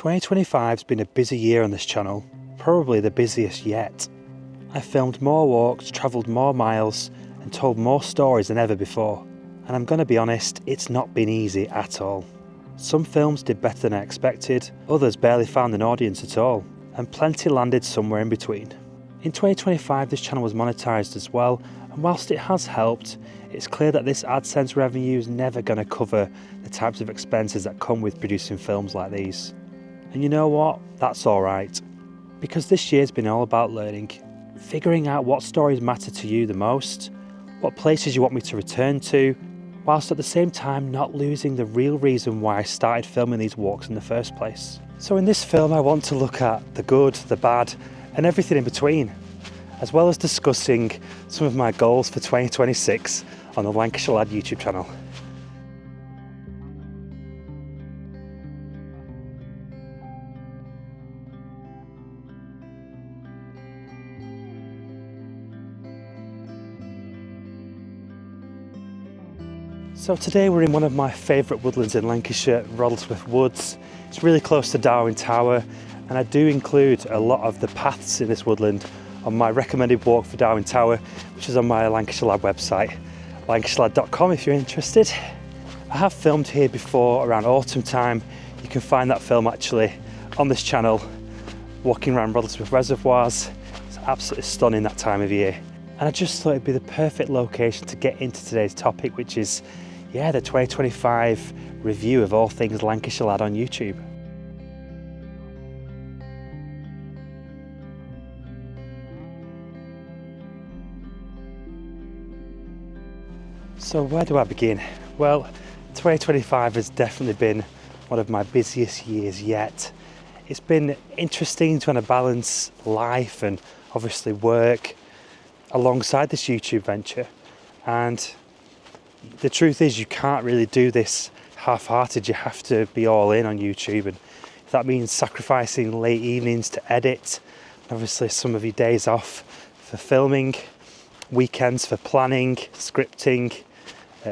2025's been a busy year on this channel, probably the busiest yet. I filmed more walks, travelled more miles and told more stories than ever before. And I'm gonna be honest, it's not been easy at all. Some films did better than I expected, others barely found an audience at all, and plenty landed somewhere in between. In 2025 this channel was monetised as well, and whilst it has helped, it's clear that this AdSense revenue is never going to cover the types of expenses that come with producing films like these. And you know what? That's alright. Because this year's been all about learning, figuring out what stories matter to you the most, what places you want me to return to, whilst at the same time not losing the real reason why I started filming these walks in the first place. So in this film I want to look at the good, the bad and everything in between, as well as discussing some of my goals for 2026 on the Lancashire Lad YouTube channel. So today we're in one of my favourite woodlands in Lancashire, Roddlesworth Woods. It's really close to Darwin Tower, and I do include a lot of the paths in this woodland on my recommended walk for Darwin Tower, which is on my Lancashire Lad website, lancashirelad.com if you're interested. I have filmed here before around autumn time. You can find that film actually on this channel, walking around Roddlesworth reservoirs. It's absolutely stunning that time of year. And I just thought it'd be the perfect location to get into today's topic, which is, the 2025 review of all things Lancashire Lad on YouTube. So where do I begin? Well, 2025 has definitely been one of my busiest years yet. It's been interesting trying to balance life and obviously work alongside this YouTube venture, and the truth is you can't really do this half-hearted. You have to be all in on YouTube, and if that means sacrificing late evenings to edit, obviously some of your days off for filming, weekends for planning, scripting,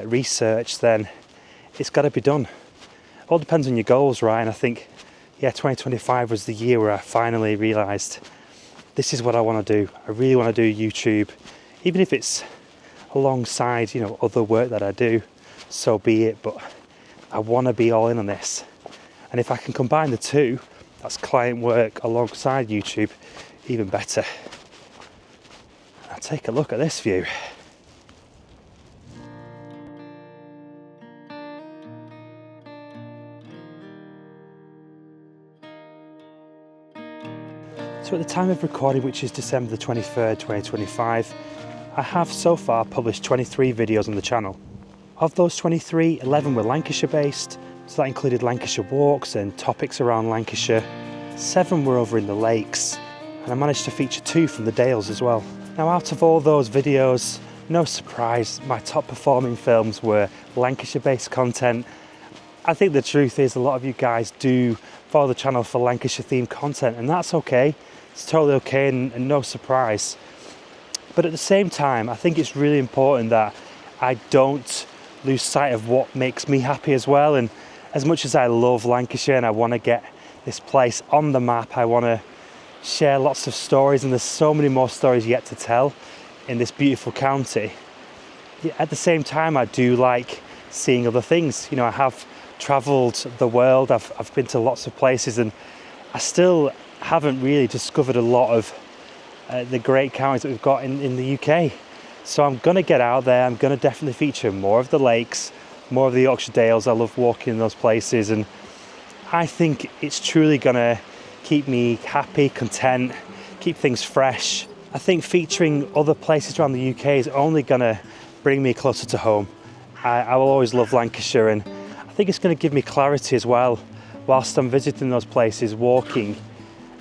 research, then it's got to be done. All depends on your goals, right? And I think 2025 was the year where I finally realised this is what I want to do. I really want to do YouTube, even if it's alongside other work that I do, so be it, but I want to be all in on this. And if I can combine the two, that's client work alongside YouTube, even better. Now take a look at this view. So at the time of recording, which is December the 23rd, 2025, I have so far published 23 videos on the channel. Of those 23, 11 were Lancashire based, so that included Lancashire walks and topics around Lancashire. 7 were over in the lakes, and I managed to feature 2 from the Dales as well. Now out of all those videos, no surprise, my top performing films were Lancashire based content. I think the truth is a lot of you guys do follow the channel for Lancashire themed content, and that's okay. It's totally okay and no surprise. But at the same time, I think it's really important that I don't lose sight of what makes me happy as well. And as much as I love Lancashire and I want to get this place on the map, I want to share lots of stories, and there's so many more stories yet to tell in this beautiful county. At the same time, I do like seeing other things. I have travelled the world, I've been to lots of places, and I still haven't really discovered a lot of the great counties that we've got in the UK. So I'm going to get out there. I'm going to definitely feature more of the lakes, more of the Yorkshire Dales. I love walking in those places, and I think it's truly going to keep me happy, content, keep things fresh. I think featuring other places around the UK is only going to bring me closer to home. I will always love Lancashire, and I think it's going to give me clarity as well. Whilst I'm visiting those places, walking,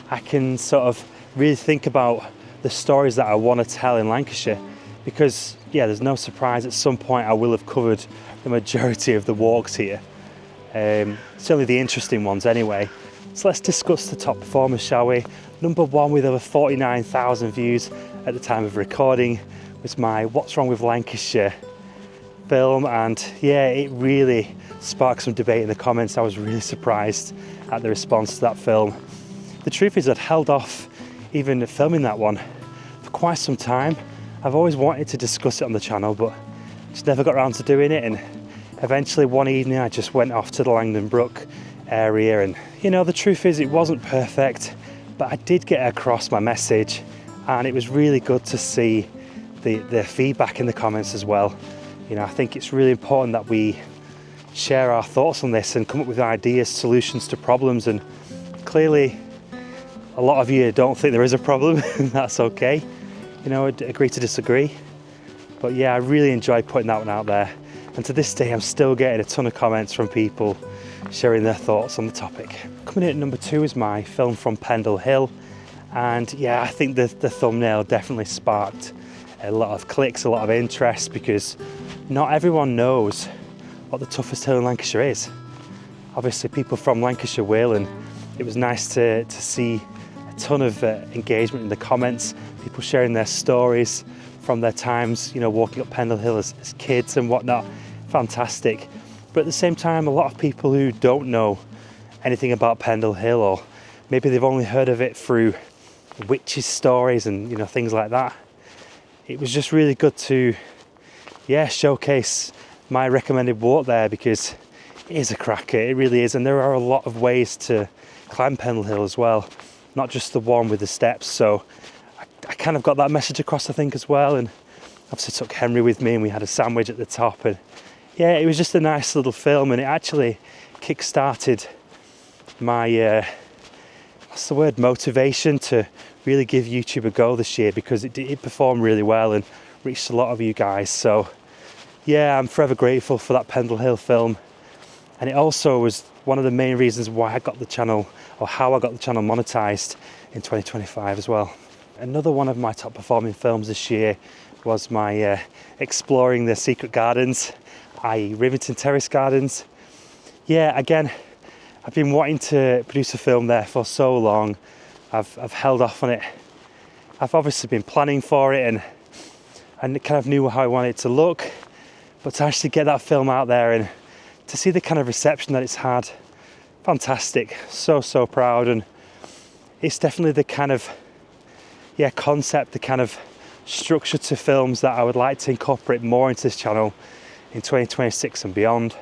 I can sort of really think about the stories that I want to tell in Lancashire, because there's no surprise at some point I will have covered the majority of the walks here, certainly the interesting ones anyway. So let's discuss the top performers, shall we? Number 1 with over 49,000 views at the time of recording was my What's Wrong with Lancashire film, and it really sparked some debate in the comments. I was really surprised at the response to that film. The truth is I'd held off even filming that one for quite some time. I've always wanted to discuss it on the channel, but just never got around to doing it, and eventually one evening I just went off to the Langdon Brook area, and you know, the truth is it wasn't perfect, but I did get across my message, and it was really good to see the feedback in the comments as well. You know, I think it's really important that we share our thoughts on this and come up with ideas, solutions to problems, and clearly a lot of you don't think there is a problem, and that's okay. You know, I'd agree to disagree. But yeah, I really enjoyed putting that one out there. And to this day, I'm still getting a ton of comments from people sharing their thoughts on the topic. Coming in at number 2 is my film from Pendle Hill. And yeah, I think the thumbnail definitely sparked a lot of clicks, a lot of interest, because not everyone knows what the toughest hill in Lancashire is. Obviously people from Lancashire will, and it was nice to see a ton of engagement in the comments, people sharing their stories from their times, you know, walking up Pendle Hill as kids and whatnot. Fantastic. But at the same time, a lot of people who don't know anything about Pendle Hill, or maybe they've only heard of it through witches stories and, you know, things like that. It was just really good to, yeah, showcase my recommended walk there, because it is a cracker, it really is. And there are a lot of ways to climb Pendle Hill as well, not just the one with the steps. So I kind of got that message across, I think, as well. And obviously took Henry with me, and we had a sandwich at the top, and yeah, it was just a nice little film, and it actually kick-started my motivation to really give YouTube a go this year, because it performed really well and reached a lot of you guys. So yeah, I'm forever grateful for that Pendle Hill film, and it also was one of the main reasons why I got the channel, or how I got the channel monetized in 2025 as well. Another one of my top performing films this year was my exploring the secret gardens, i.e. Rivington Terrace Gardens. Yeah, again, I've been wanting to produce a film there for so long. I've held off on it. I've obviously been planning for it, and kind of knew how I wanted it to look, but to actually get that film out there and to see the kind of reception that it's had, fantastic. So proud. And it's definitely the kind of concept, the kind of structure to films that I would like to incorporate more into this channel in 2026 and beyond.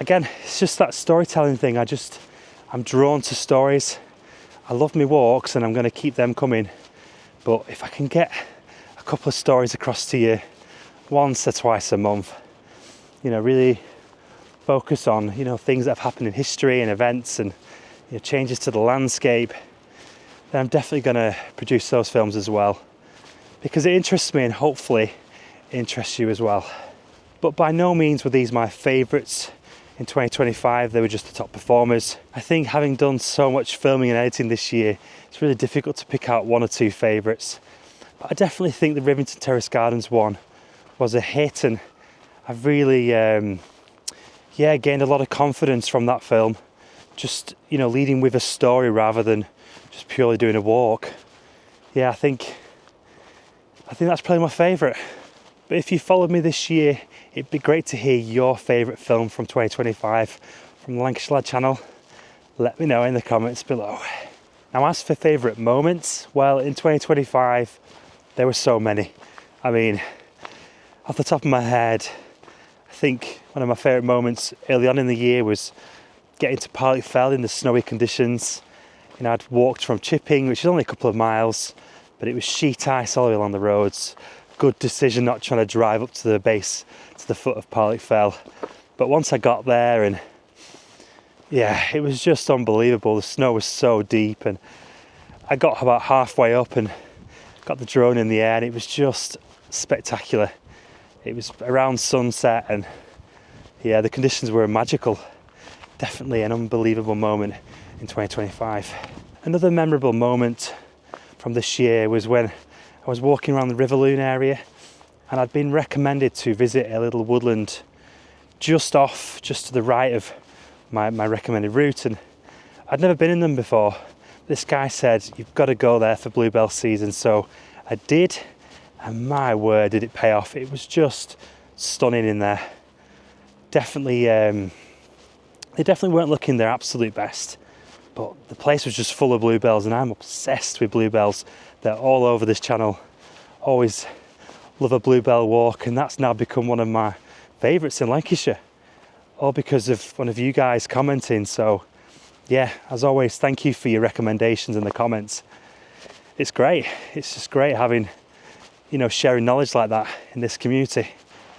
Again, it's just that storytelling thing. I'm drawn to stories. I love my walks, and I'm going to keep them coming. But if I can get a couple of stories across to you once or twice a month, you know, really focus on, you know, things that have happened in history and events, and, you know, changes to the landscape, then I'm definitely going to produce those films as well, because it interests me, and hopefully it interests you as well. But by no means were these my favourites in 2025. They were just the top performers. I think having done so much filming and editing this year, it's really difficult to pick out one or two favourites. But I definitely think the Rivington Terrace Gardens one was a hit, and I've really gained a lot of confidence from that film. Just, you know, leading with a story rather than just purely doing a walk. Yeah, I think that's probably my favourite. But if you followed me this year, it'd be great to hear your favourite film from 2025 from the Lancashire Lad channel. Let me know in the comments below. Now, as for favourite moments, well, in 2025 there were so many. I mean, off the top of my head, I think one of my favourite moments early on in the year was getting to Parlick Fell in the snowy conditions. You know, I'd walked from Chipping, which is only a couple of miles, but it was sheet ice all the way along the roads. Good decision not trying to drive up to the base, to the foot of Parlick Fell. But once I got there, and yeah, it was just unbelievable. The snow was so deep, and I got about halfway up and got the drone in the air, and it was just spectacular. It was around sunset, and yeah, the conditions were magical. Definitely an unbelievable moment in 2025. Another memorable moment from this year was when I was walking around the Riverloon area, and I'd been recommended to visit a little woodland just to the right of my recommended route, and I'd never been in them before. This guy said, you've got to go there for bluebell season, so I did, and my word, did it pay off. It was just stunning in there. Definitely, they definitely weren't looking their absolute best, but the place was just full of bluebells, and I'm obsessed with bluebells. They're all over this channel. Always love a bluebell walk, and that's now become one of my favourites in Lancashire, all because of one of you guys commenting. So yeah, as always, thank you for your recommendations in the comments. It's great. It's just great having, you know, sharing knowledge like that in this community.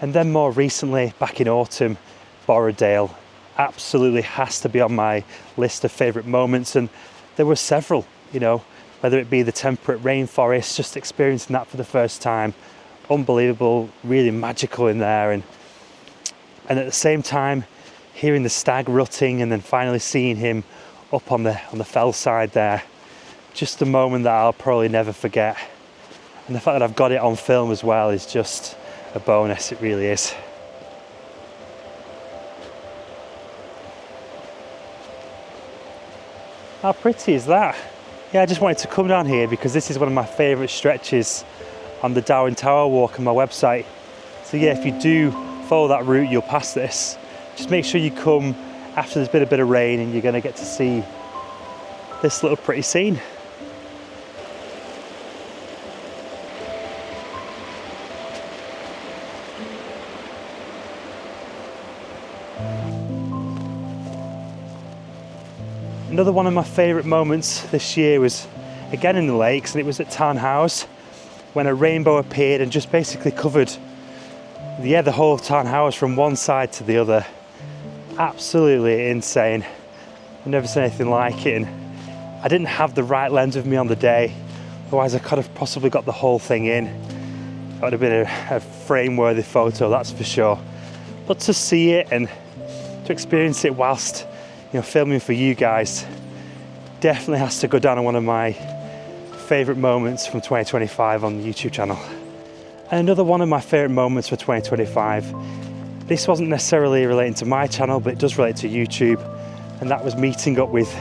And then more recently, back in autumn, Borrowdale absolutely has to be on my list of favourite moments, and there were several, you know, whether it be the temperate rainforest, just experiencing that for the first time, unbelievable, really magical in there, and at the same time hearing the stag rutting and then finally seeing him up on the fell side there, just a moment that I'll probably never forget. And the fact that I've got it on film as well is just a bonus, it really is. How pretty is that? Yeah, I just wanted to come down here because this is one of my favourite stretches on the Darwin Tower walk on my website. So yeah, if you do follow that route, you'll pass this. Just make sure you come after there's been a bit of rain, and you're going to get to see this little pretty scene. Another one of my favourite moments this year was again in the lakes, and it was at Tarn House when a rainbow appeared and just basically covered the whole Tarn House from one side to the other. Absolutely insane. I've never seen anything like it, and I didn't have the right lens with me on the day, otherwise I could have possibly got the whole thing in. That would have been a frame-worthy photo, that's for sure. But to see it and to experience it whilst, you know, filming for you guys, definitely has to go down on one of my favourite moments from 2025 on the YouTube channel. And another one of my favourite moments for 2025, this wasn't necessarily relating to my channel, but it does relate to YouTube, and that was meeting up with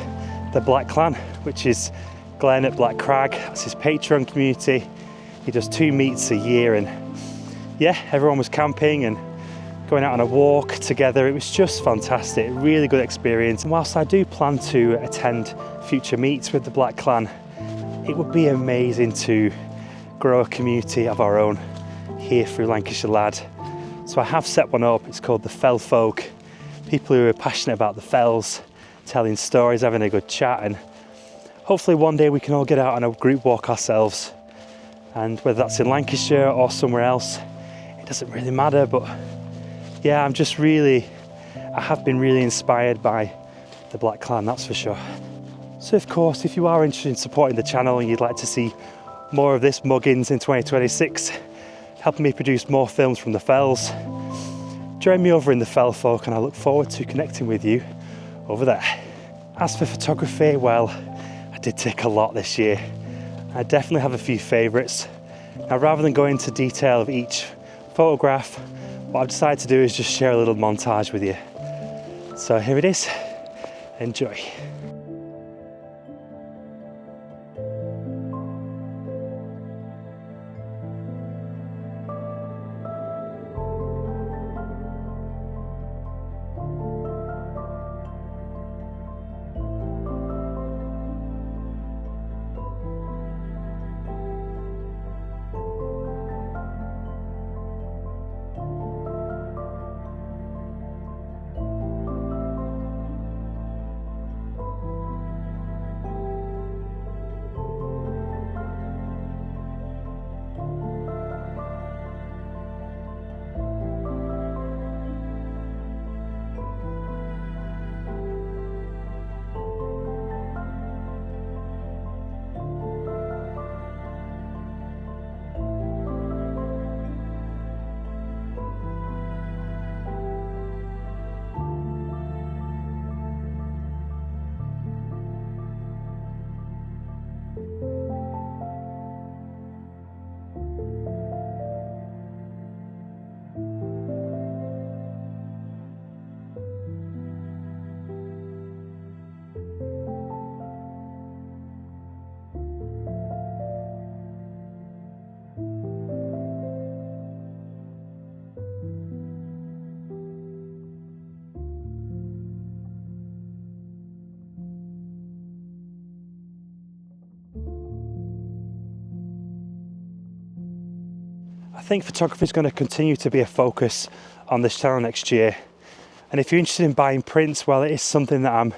the Black Clan, which is Glenn at Black Crag. That's his Patreon community. He does 2 meets a year, and yeah, everyone was camping and going out on a walk together. It was just fantastic, really good experience. And whilst I do plan to attend future meets with the Black Clan, it would be amazing to grow a community of our own here through Lancashire Lad. So I have set one up. It's called the Fell Folk. People who are passionate about the fells, telling stories, having a good chat, and hopefully one day we can all get out on a group walk ourselves. And whether that's in Lancashire or somewhere else, it doesn't really matter. But yeah, I have been really inspired by the Black Clan, that's for sure. So of course, if you are interested in supporting the channel and you'd like to see more of this muggins in 2026, helping me produce more films from the fells, join me over in the Fell Folk, and I look forward to connecting with you over there. As for photography, well, I did take a lot this year. I definitely have a few favourites. Now, rather than go into detail of each photograph, what I've decided to do is just share a little montage with you. So here it is. Enjoy. I think photography is going to continue to be a focus on this channel next year. And if you're interested in buying prints, well, it is something that I'm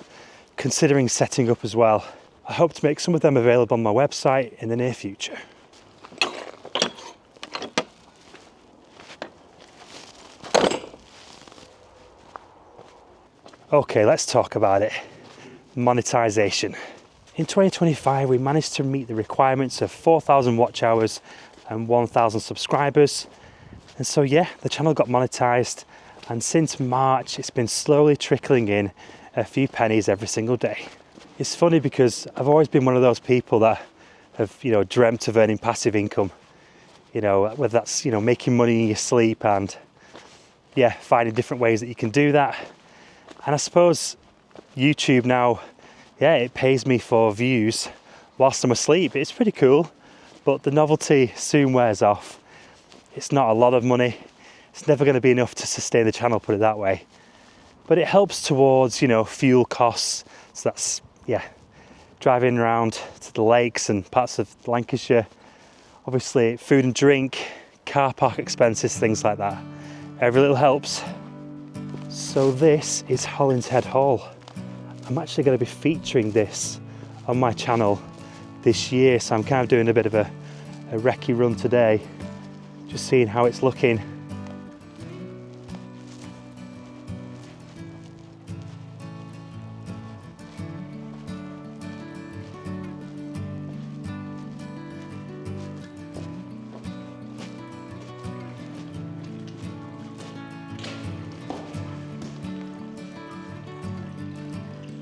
considering setting up as well. I hope to make some of them available on my website in the near future. Okay, let's talk about it. Monetization. In 2025, we managed to meet the requirements of 4,000 watch hours and 1,000 subscribers. And so yeah, the channel got monetized, and since March, it's been slowly trickling in a few pennies every single day. It's funny because I've always been one of those people that have, dreamt of earning passive income. Whether that's, making money in your sleep and yeah, finding different ways that you can do that. And I suppose YouTube now, yeah, it pays me for views whilst I'm asleep. It's pretty cool, but the novelty soon wears off. It's not a lot of money. It's never going to be enough to sustain the channel, put it that way. But it helps towards, fuel costs. So that's, yeah, driving around to the lakes and parts of Lancashire. Obviously, food and drink, car park expenses, things like that. Every little helps. So this is Hollinshead Hall. I'm actually going to be featuring this on my channel this year. So I'm kind of doing a bit of a recce run today, just seeing how it's looking.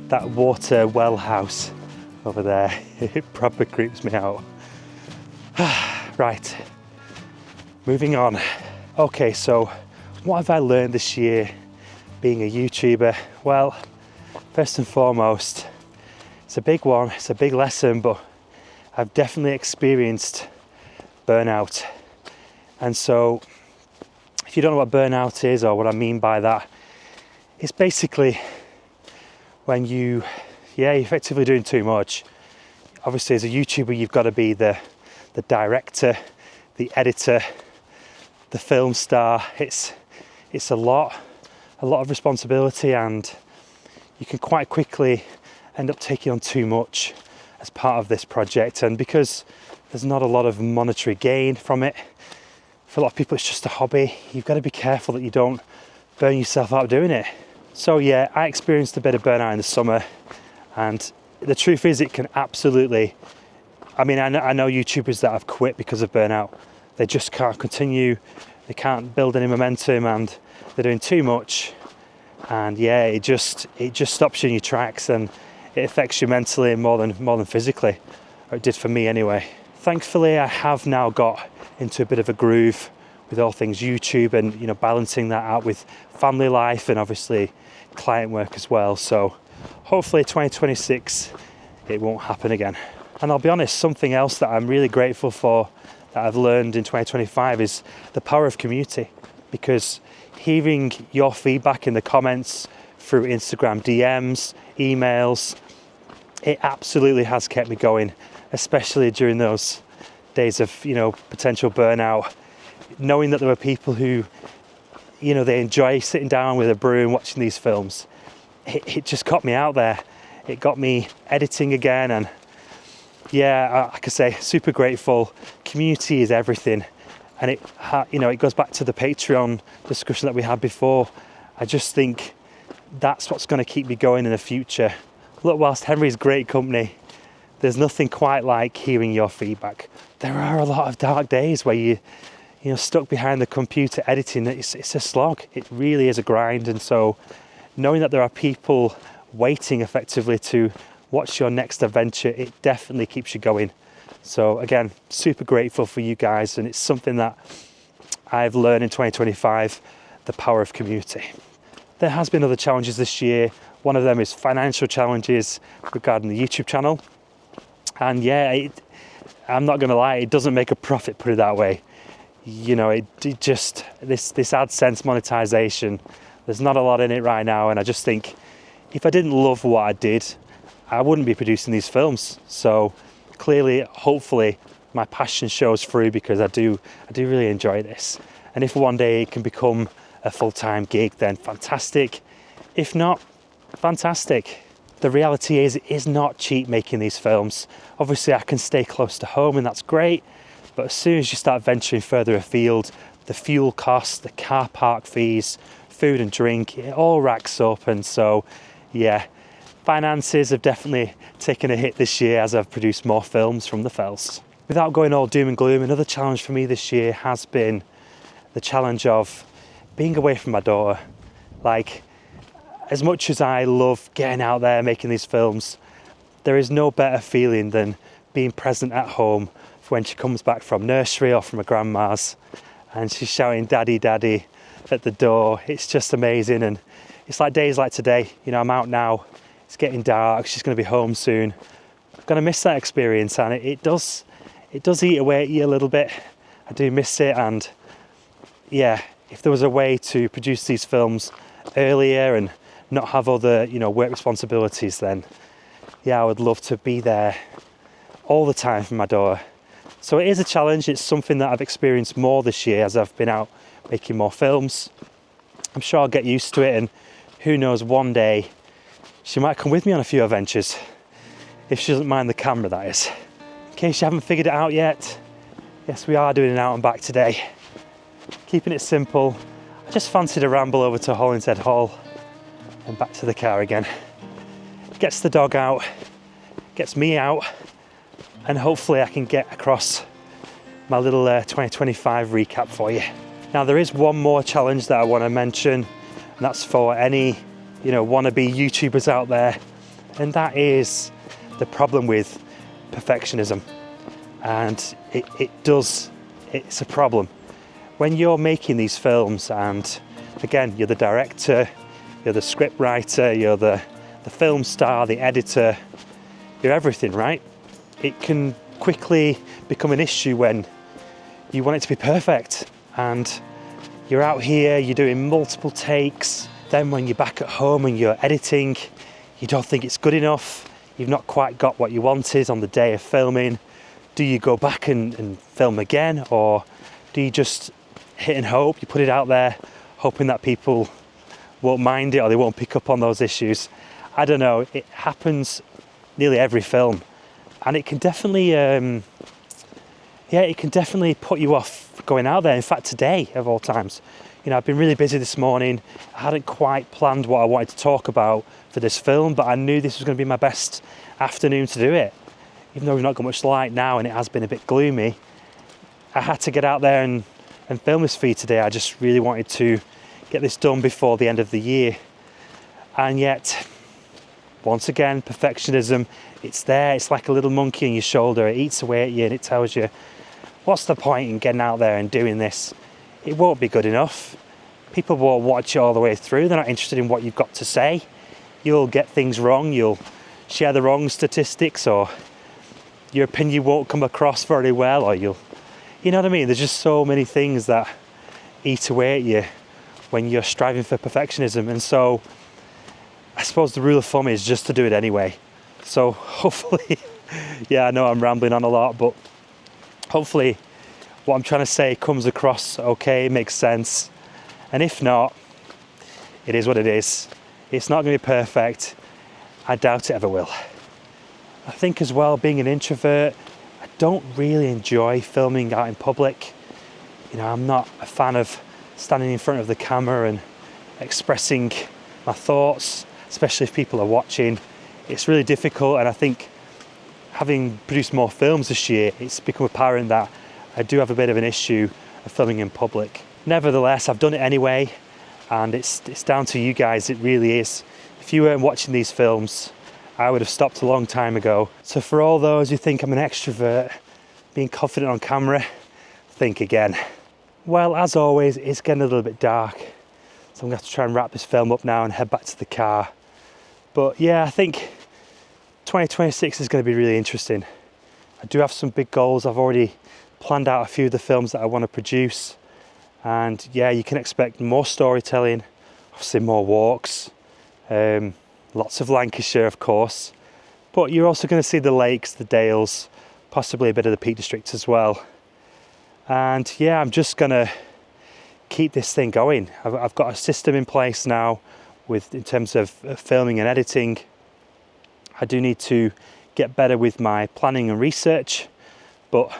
That water well house over there, it proper creeps me out. Right, moving on. Okay, so what have I learned this year being a YouTuber? Well, first and foremost, it's a big one, it's a big lesson, but I've definitely experienced burnout. And so if you don't know what burnout is or what I mean by that, it's basically when you're effectively doing too much. Obviously, as a YouTuber, you've got to be the director, the editor, the film star. It's a lot of responsibility, and you can quite quickly end up taking on too much as part of this project. And because there's not a lot of monetary gain from it, for a lot of people it's just a hobby. You've got to be careful that you don't burn yourself out doing it. So yeah, I experienced a bit of burnout in the summer, and the truth is it can absolutely, I know YouTubers that have quit because of burnout. They just can't continue, they can't build any momentum, and they're doing too much. And yeah, it just stops you in your tracks, and it affects you mentally more than physically, or it did for me anyway. Thankfully, I have now got into a bit of a groove with all things YouTube, and balancing that out with family life and obviously client work as well. So hopefully 2026 it won't happen again. And I'll be honest, something else that I'm really grateful for that I've learned in 2025 is the power of community, because hearing your feedback in the comments through Instagram DMs, emails, it absolutely has kept me going, especially during those days of potential burnout. Knowing that there were people who they enjoy sitting down with a brew and watching these films, it just got me out there. It got me editing again, and yeah, like I say, super grateful. Community is everything, and it goes back to the Patreon discussion that we had before. I just think that's what's going to keep me going in the future. Look, whilst Henry's great company, there's nothing quite like hearing your feedback. There are a lot of dark days where you're stuck behind the computer editing. It's a slog. It really is a grind. And so knowing that there are people waiting effectively to watch your next adventure, it definitely keeps you going. So again, super grateful for you guys, and it's something that I've learned in 2025, the power of community. There has been other challenges this year. One of them is financial challenges regarding the YouTube channel. And yeah, I'm not gonna lie, it doesn't make a profit, put it that way. It just, this AdSense monetization, there's not a lot in it right now, and I just think if I didn't love what I did, I wouldn't be producing these films. So clearly, hopefully, my passion shows through, because I do really enjoy this. And if one day it can become a full-time gig, then fantastic. If not, fantastic. The reality is, it is not cheap making these films. Obviously I can stay close to home and that's great, but as soon as you start venturing further afield, the fuel costs, the car park fees, food and drink, it all racks up. And so yeah, finances have definitely taken a hit this year as I've produced more films from the fells. Without going all doom and gloom, another challenge for me this year has been the challenge of being away from my daughter. Like, as much as I love getting out there making these films, there is no better feeling than being present at home for when she comes back from nursery or from her grandma's and she's shouting daddy daddy at the door. It's just amazing. And it's like days like today, you know, I'm out now, it's getting dark, she's going to be home soon. I'm going to miss that experience, and it does eat away at you a little bit. I do miss it. And yeah, if there was a way to produce these films earlier and not have other, you know, work responsibilities, then yeah, I would love to be there all the time for my daughter. So it is a challenge. It's something that I've experienced more this year as I've been out making more films. I'm sure I'll get used to it, and who knows, one day she might come with me on a few adventures, if she doesn't mind the camera, that is. In case you haven't figured it out yet, yes, we are doing an out and back today. Keeping it simple. I just fancied a ramble over to Hollinshead Hall and back to the car again. Gets the dog out, gets me out, and hopefully I can get across my little 2025 recap for you. Now, there is one more challenge that I want to mention, and that's for any, you know, wannabe YouTubers out there, and that is the problem with perfectionism. And it's a problem when you're making these films, and again, you're the director, you're the script writer, you're the film star, the editor, you're everything, right? It can quickly become an issue when you want it to be perfect, and you're out here, you're doing multiple takes. Then when you're back at home and you're editing, you don't think it's good enough. You've not quite got what you wanted on the day of filming. Do you go back and film again, or do you just hit and hope? You put it out there hoping that people won't mind it, or they won't pick up on those issues. I don't know, it happens nearly every film, and it can definitely it can definitely put you off going out there. In fact, today of all times, you know, I've been really busy this morning. I hadn't quite planned what I wanted to talk about for this film, but I knew this was going to be my best afternoon to do it. Even though we've not got much light now and it has been a bit gloomy, I had to get out there and film this for you today. I just really wanted to get this done before the end of the year. And yet, once again, perfectionism, it's there. It's like a little monkey on your shoulder. It eats away at you and it tells you, what's the point in getting out there and doing this? It won't be good enough. People won't watch it all the way through. They're not interested in what you've got to say. You'll get things wrong. You'll share the wrong statistics, or your opinion won't come across very well, or you know what I mean? There's just so many things that eat away at you when you're striving for perfectionism. And so I suppose the rule of thumb is just to do it anyway. So hopefully, yeah, I know I'm rambling on a lot, but hopefully what I'm trying to say comes across okay, makes sense. And if not, it is what it is. It's not going to be perfect. I doubt it ever will. I think as well, being an introvert, I don't really enjoy filming out in public. You know, I'm not a fan of standing in front of the camera and expressing my thoughts, especially if people are watching. It's really difficult, and I think having produced more films this year, it's become apparent that I do have a bit of an issue of filming in public. Nevertheless, I've done it anyway, and it's down to you guys, it really is. If you weren't watching these films, I would have stopped a long time ago. So for all those who think I'm an extrovert, being confident on camera, think again. Well, as always, it's getting a little bit dark, so I'm going to have to try and wrap this film up now and head back to the car. But yeah, I think 2026 is going to be really interesting. I do have some big goals. I've already planned out a few of the films that I want to produce. And yeah, you can expect more storytelling, obviously more walks, lots of Lancashire, of course. But you're also going to see the lakes, the dales, possibly a bit of the Peak District as well. And yeah, I'm just gonna keep this thing going. I've got a system in place now in terms of filming and editing. I do need to get better with my planning and research, but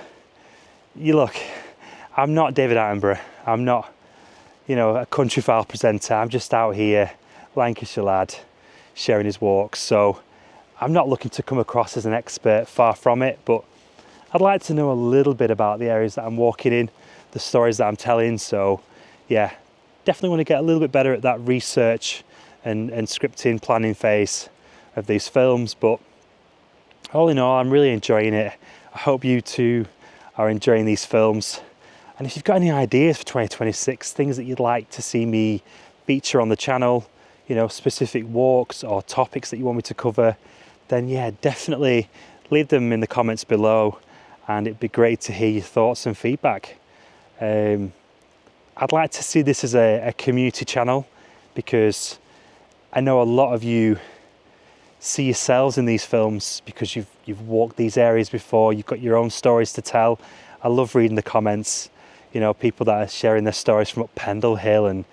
you look, I'm not David Attenborough. I'm not, you know, a country file presenter. I'm just out here, Lancashire lad, sharing his walks. So I'm not looking to come across as an expert, far from it, but I'd like to know a little bit about the areas that I'm walking in, the stories that I'm telling. So yeah, definitely want to get a little bit better at that research and scripting, planning phase of these films. But all in all, I'm really enjoying it. I hope you too are enjoying these films. And if you've got any ideas for 2026, things that you'd like to see me feature on the channel, you know, specific walks or topics that you want me to cover, then yeah, definitely leave them in the comments below, and it'd be great to hear your thoughts and feedback. I'd like to see this as a community channel, because I know a lot of you see yourselves in these films because you've walked these areas before, you've got your own stories to tell. I love reading the comments, you know, people that are sharing their stories from up Pendle Hill and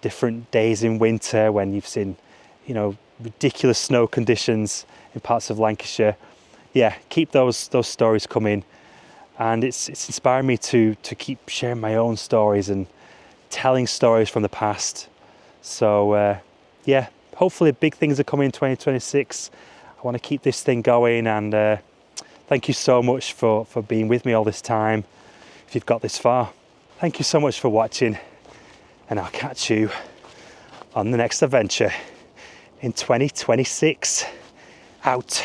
different days in winter when you've seen, you know, ridiculous snow conditions in parts of Lancashire. Yeah, keep those stories coming, and it's inspiring me to keep sharing my own stories and telling stories from the past. So yeah, hopefully big things are coming in 2026. I want to keep this thing going, and thank you so much for being with me all this time, if you've got this far. Thank you so much for watching, and I'll catch you on the next adventure in 2026. Out.